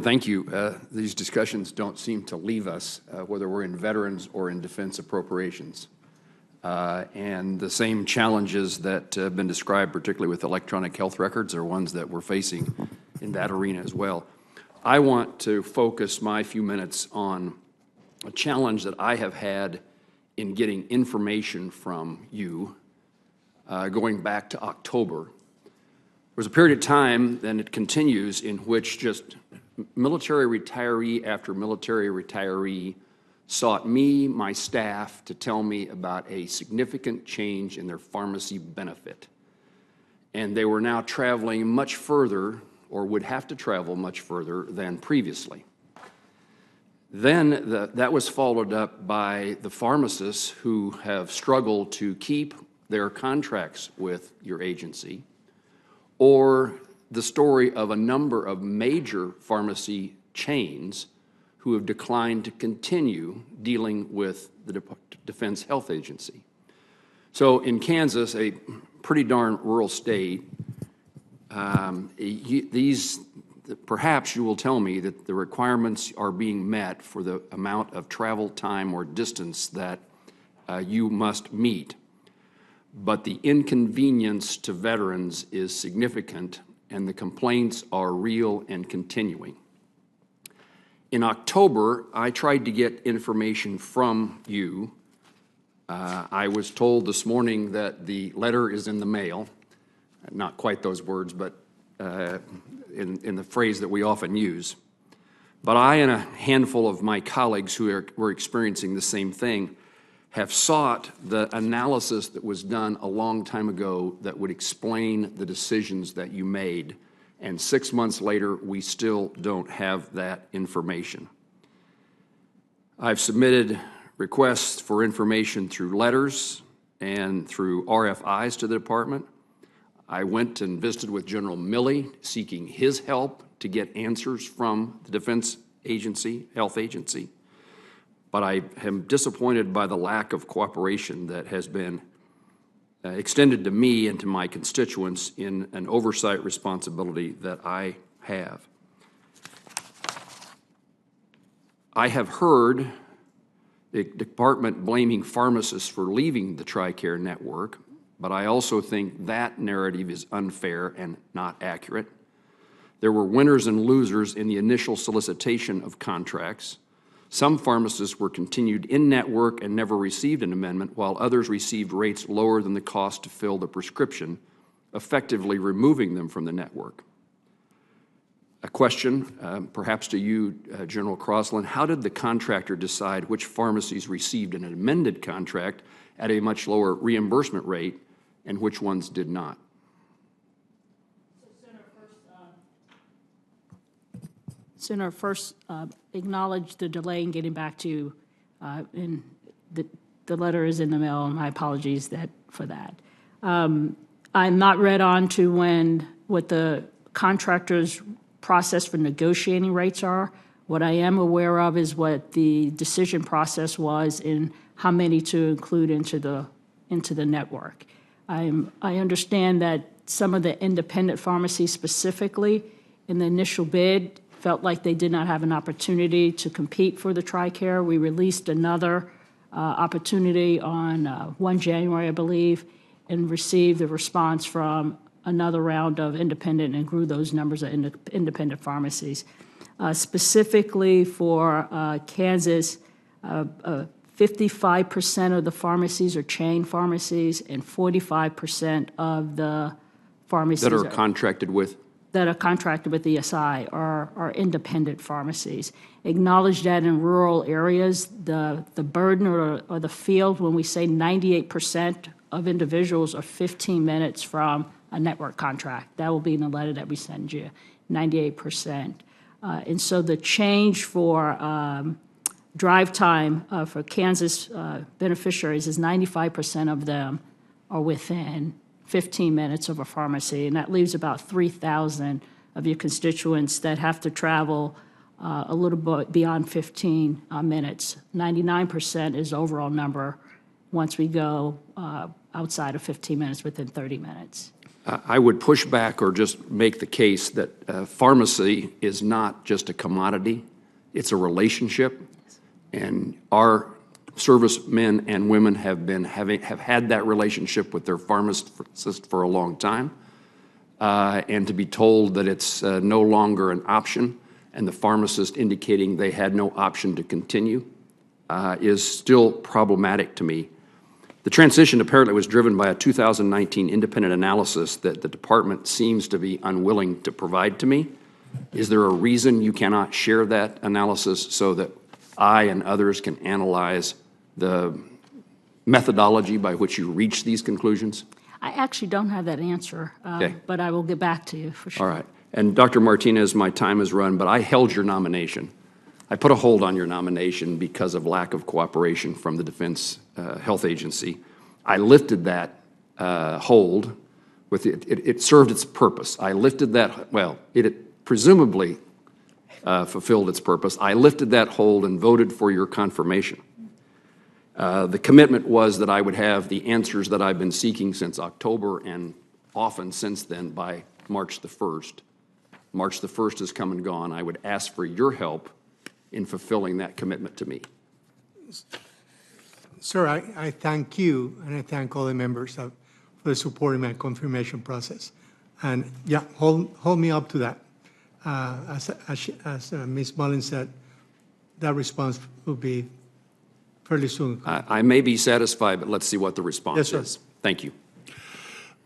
Thank you. These discussions don't seem to leave us, whether we're in veterans or in defense appropriations. And the same challenges that have been described, particularly with electronic health records, are ones that we're facing in that arena as well. I want to focus my few minutes on a challenge that I have had in getting information from you going back to October. There was a period of time, and it continues, in which just military retiree after military retiree sought me, my staff, to tell me about a significant change in their pharmacy benefit. And they were now traveling much further, or would have to travel much further than previously. Then that was followed up by the pharmacists who have struggled to keep their contracts with your agency, or the story of a number of major pharmacy chains who have declined to continue dealing with the Defense Health Agency. So in Kansas, a pretty darn rural state, perhaps you will tell me that the requirements are being met for the amount of travel time or distance that you must meet. But the inconvenience to veterans is significant, and the complaints are real and continuing. In October, I tried to get information from you. I was told this morning that the letter is in the mail. Not quite those words, but in the phrase that we often use. But I and a handful of my colleagues who were experiencing the same thing have sought the analysis that was done a long time ago that would explain the decisions that you made. And 6 months later, we still don't have that information. I've submitted requests for information through letters and through RFIs to the department. I went and visited with General Milley, seeking his help to get answers from the Defense Agency, Health Agency. But I am disappointed by the lack of cooperation that has been extended to me and to my constituents in an oversight responsibility that I have. I have heard the department blaming pharmacists for leaving the TRICARE network, but I also think that narrative is unfair and not accurate. There were winners and losers in the initial solicitation of contracts. Some pharmacists were continued in-network and never received an amendment, while others received rates lower than the cost to fill the prescription, effectively removing them from the network. A question, perhaps to you, General Crosland: how did the contractor decide which pharmacies received an amended contract at a much lower reimbursement rate and which ones did not? Senator, first acknowledge the delay in getting back to you. And the letter is in the mail, and my apologies for that. I'm not read on to what the contractor's process for negotiating rates are. What I am aware of is what the decision process was in how many to include into the network. I understand that some of the independent pharmacies specifically in the initial bid felt like they did not have an opportunity to compete for the TRICARE. We released another opportunity on 1 January, I believe, and received a response from another round of independent and grew those numbers of independent pharmacies. Specifically for Kansas, 55% of the pharmacies are chain pharmacies, and 45% of the pharmacies that are contracted with the ESI are independent pharmacies. Acknowledge that in rural areas, the burden or the field, when we say 98% of individuals are 15 minutes from a network contract. That will be in the letter that we send you, 98%. And so the change for drive time for Kansas beneficiaries is 95% of them are within 15 minutes of a pharmacy, and that leaves about 3,000 of your constituents that have to travel a little bit beyond 15 minutes. 99% is the overall number once we go outside of 15 minutes, within 30 minutes. I would push back or just make the case that pharmacy is not just a commodity, it's a relationship. And our servicemen and women have had that relationship with their pharmacist for a long time. And to be told that it's no longer an option, and the pharmacist indicating they had no option to continue, is still problematic to me. The transition apparently was driven by a 2019 independent analysis that the department seems to be unwilling to provide to me. Is there a reason you cannot share that analysis so that I and others can analyze the methodology by which you reach these conclusions? I actually don't have that answer, Okay. but I will get back to you for sure. All right. And Dr. Martinez, my time has run, but I held your nomination. I put a hold on your nomination because of lack of cooperation from the Defense Health Agency. I lifted that hold. It served its purpose. I lifted that, well, it presumably fulfilled its purpose. I lifted that hold and voted for your confirmation. The commitment was that I would have the answers that I've been seeking since October and often since then by March the 1st. March the 1st has come and gone. I would ask for your help in fulfilling that commitment to me. Sir, I thank you and I thank all the members for supporting my confirmation process. And yeah, hold me up to that. As Ms. Mullins said, that response will be fairly soon. I may be satisfied, but let's see what the response Yes, sir. is. Thank you.